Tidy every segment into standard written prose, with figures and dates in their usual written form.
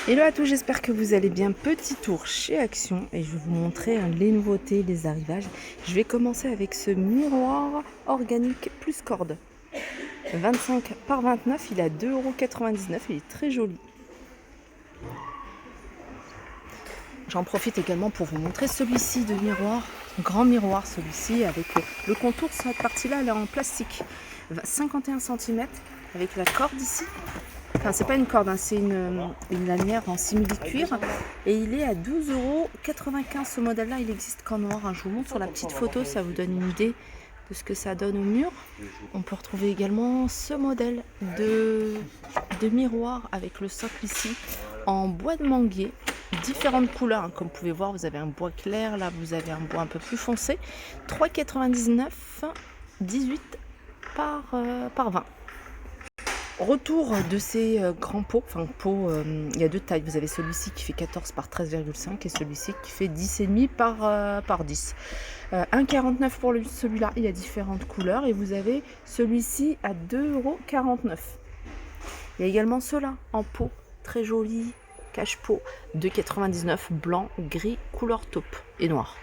Hello à tous, j'espère que vous allez bien. Petit tour chez Action et je vais vous montrer les nouveautés, les arrivages. Je vais commencer avec ce miroir organique plus corde. 25 par 29, il est à 2,99 €, il est très joli. J'en profite également pour vous montrer celui-ci de miroir, grand miroir celui-ci avec le contour, cette partie-là elle est en plastique. 51 cm avec la corde ici. Enfin, c'est pas une corde, hein, c'est une lanière en simili-cuir. Et il est à 12,95 € ce modèle-là. Il existe qu'en noir. Hein. Je vous montre sur la petite photo, ça vous donne une idée de ce que ça donne au mur. On peut retrouver également ce modèle de miroir avec le socle ici en bois de manguier. Différentes couleurs, hein. Comme vous pouvez voir, vous avez un bois clair, là vous avez un bois un peu plus foncé. 3,99 €, 18 par 20. Retour de ces grands pots, il y a deux tailles, vous avez celui-ci qui fait 14 par 13,5 et celui-ci qui fait 10,5 par 10. 1,49 € pour celui-là, il y a différentes couleurs et vous avez celui-ci à 2,49 €. Il y a également ceux-là en pot, très joli, cache-pot, 2,99 €, blanc, gris, couleur taupe et noir.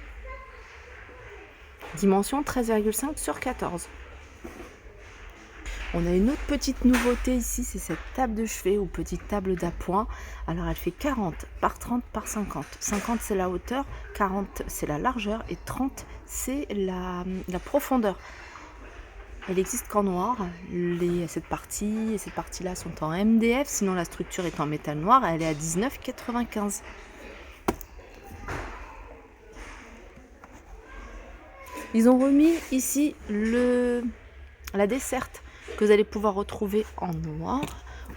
Dimension 13,5 sur 14. On a une autre petite nouveauté ici, c'est cette table de chevet ou petite table d'appoint. Alors elle fait 40 par 30 par 50. 50 c'est la hauteur, 40 c'est la largeur et 30 c'est la profondeur. Elle existe qu'en noir. Cette partie et cette partie-là sont en MDF, sinon la structure est en métal noir. Elle est à 19,95 €. Ils ont remis ici la desserte que vous allez pouvoir retrouver en noir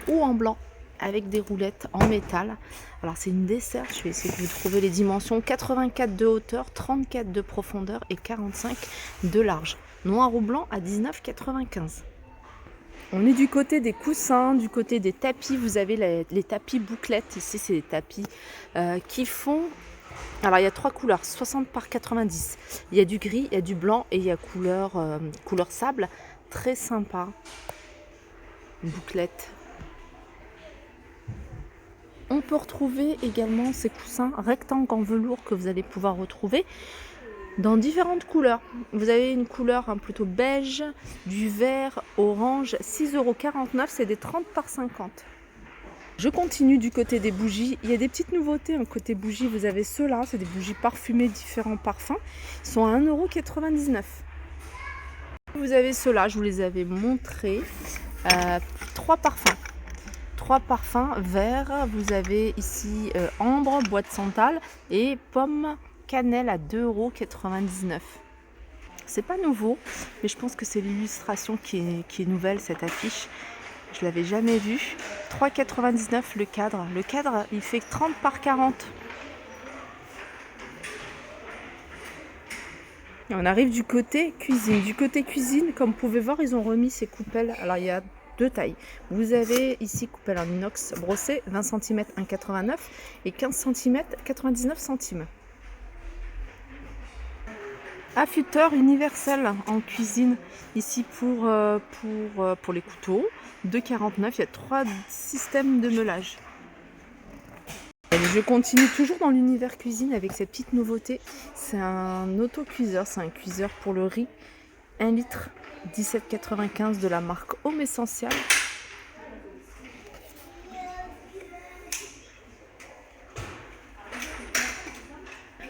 ou en blanc avec des roulettes en métal. Alors c'est une desserte, je vais essayer de vous trouver les dimensions. 84 de hauteur, 34 de profondeur et 45 de large. Noir ou blanc à 19,95 €. On est du côté des coussins, du côté des tapis. Vous avez les tapis bouclettes. Ici, c'est des tapis qui font... Alors, il y a trois couleurs, 60 par 90. Il y a du gris, il y a du blanc et il y a couleur sable. Très sympa. Bouclette. On peut retrouver également ces coussins rectangles en velours que vous allez pouvoir retrouver dans différentes couleurs. Vous avez une couleur plutôt beige, du vert, orange, 6,49 €, c'est des 30 par 50. Je continue du côté des bougies. Il y a des petites nouveautés. Côté bougies, vous avez ceux-là, c'est des bougies parfumées, différents parfums. Ils sont à 1,99 €. Vous avez ceux-là, je vous les avais montrés. 3 parfums. 3 parfums verts. Vous avez ici ambre, bois de santal et pomme cannelle à 2,99 €. C'est pas nouveau, mais je pense que c'est l'illustration qui est nouvelle, cette affiche. Je l'avais jamais vue. 3,99 € le cadre. Le cadre, il fait 30 par 40. Et on arrive du côté cuisine. Du côté cuisine, comme vous pouvez voir, ils ont remis ces coupelles. Alors, il y a deux tailles. Vous avez ici coupelle en inox brossée, 20 cm 1,89 € et 15 cm 99 centimes. Affûteur universel en cuisine, ici pour les couteaux, 2,49 €. Il y a 3 systèmes de meulage. Je continue toujours dans l'univers cuisine avec cette petite nouveauté. C'est un autocuiseur, c'est un cuiseur pour le riz, 1 litre, 17,95 € de la marque Home Essential.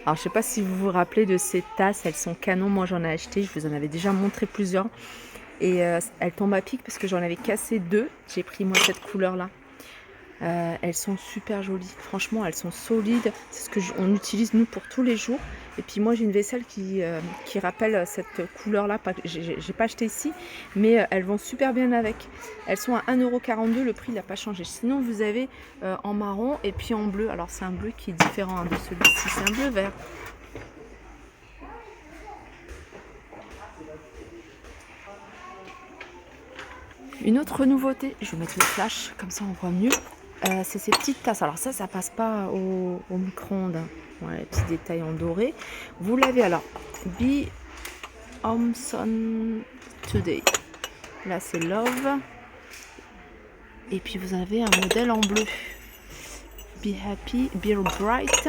Alors, je ne sais pas si vous vous rappelez de ces tasses, elles sont canon. Moi, j'en ai acheté, je vous en avais déjà montré plusieurs. Et elles tombent à pic parce que j'en avais cassé 2. J'ai pris moi cette couleur-là. Elles sont super jolies. Franchement, elles sont solides. C'est ce qu'on utilise nous pour tous les jours. Et puis moi, j'ai une vaisselle qui rappelle cette couleur-là. J'ai pas acheté ici, mais elles vont super bien avec. Elles sont à 1,42 €. Le prix n'a pas changé. Sinon, vous avez en marron et puis en bleu. Alors, c'est un bleu qui est différent de celui-ci. C'est un bleu vert. Une autre nouveauté, je vais mettre le flash, comme ça on voit mieux. C'est ces petites tasses. Alors ça passe pas au micro-ondes. Voilà, les petits détails en doré. Vous l'avez alors, Be Homson Today. Là c'est Love. Et puis vous avez un modèle en bleu. Be Happy, Be Bright.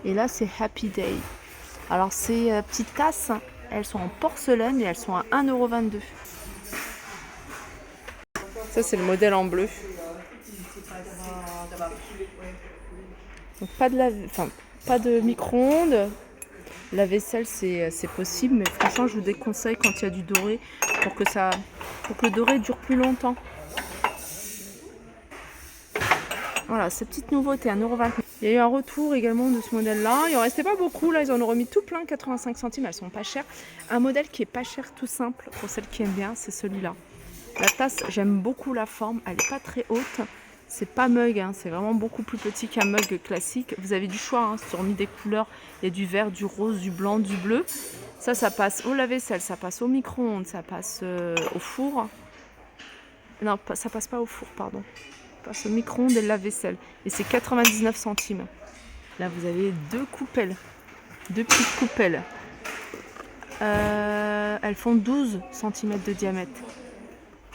Et là, c'est Happy Day. Alors, ces petites tasses, elles sont en porcelaine et elles sont à 1,22 €. Ça, c'est le modèle en bleu. Donc, pas de micro-ondes. La vaisselle, c'est possible, mais franchement, je vous déconseille quand il y a du doré pour que le doré dure plus longtemps. Voilà, ces petites nouveautés, 1,29 €. Il y a eu un retour également de ce modèle-là. Il en restait pas beaucoup, là, ils en ont remis tout plein, 85 centimes, elles sont pas chères. Un modèle qui est pas cher, tout simple, pour celles qui aiment bien, c'est celui-là. La tasse, j'aime beaucoup la forme, elle est pas très haute. C'est pas mug, hein, c'est vraiment beaucoup plus petit qu'un mug classique. Vous avez du choix, hein, sur mis des couleurs, il y a du vert, du rose, du blanc, du bleu. Ça passe au lave-vaisselle, ça passe au micro-ondes, ça passe au four. Non, ça passe pas au four, pardon. Ça passe au micro-ondes et le lave-vaisselle. Et c'est 99 centimes. Là, vous avez deux petites coupelles. Elles font 12 cm de diamètre.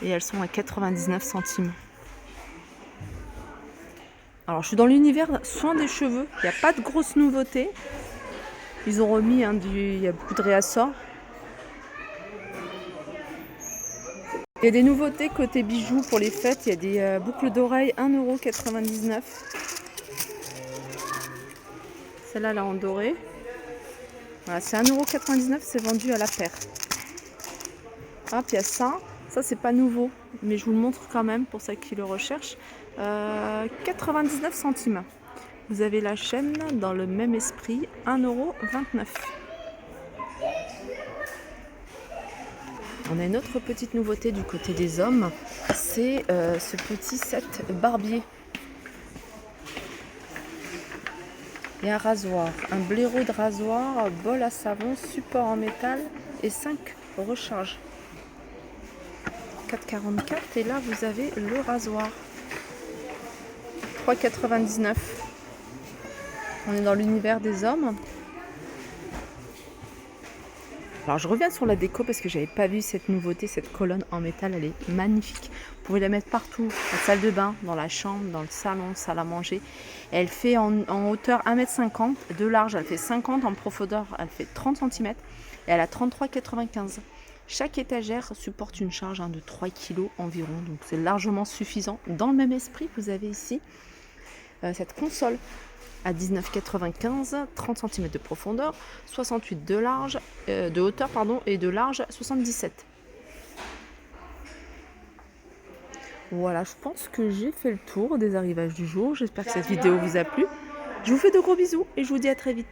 Et elles sont à 99 centimes. Alors, je suis dans l'univers soin des cheveux. Il n'y a pas de grosses nouveautés. Ils ont remis, il y a beaucoup de réassorts. Il y a des nouveautés côté bijoux pour les fêtes. Il y a des boucles d'oreilles 1,99 €. Celle-là, là, en doré. Voilà, c'est 1,99 €. C'est vendu à la paire. Hop, il y a ça. Ça, c'est pas nouveau, mais je vous le montre quand même pour ceux qui le recherchent. 99 centimes. Vous avez la chaîne dans le même esprit, 1,29 €. On a une autre petite nouveauté du côté des hommes, c'est ce petit set barbier. Et un rasoir, un blaireau de rasoir, bol à savon, support en métal et 5 recharges. 4,44 € et là vous avez le rasoir. 3,99 €. On est dans l'univers des hommes. Alors je reviens sur la déco parce que j'avais pas vu cette nouveauté, cette colonne en métal, elle est magnifique. Vous pouvez la mettre partout, la salle de bain, dans la chambre, dans le salon, salle à manger. Elle fait en hauteur 1,50 m, de large elle fait 50, en profondeur elle fait 30 cm et elle a 33,95 €. Chaque étagère supporte une charge de 3 kg environ, donc c'est largement suffisant. Dans le même esprit, vous avez ici cette console à 19,95 €, 30 cm de profondeur, 68 de hauteur et de large 77. Voilà, je pense que j'ai fait le tour des arrivages du jour. J'espère que cette vidéo vous a plu. Je vous fais de gros bisous et je vous dis à très vite.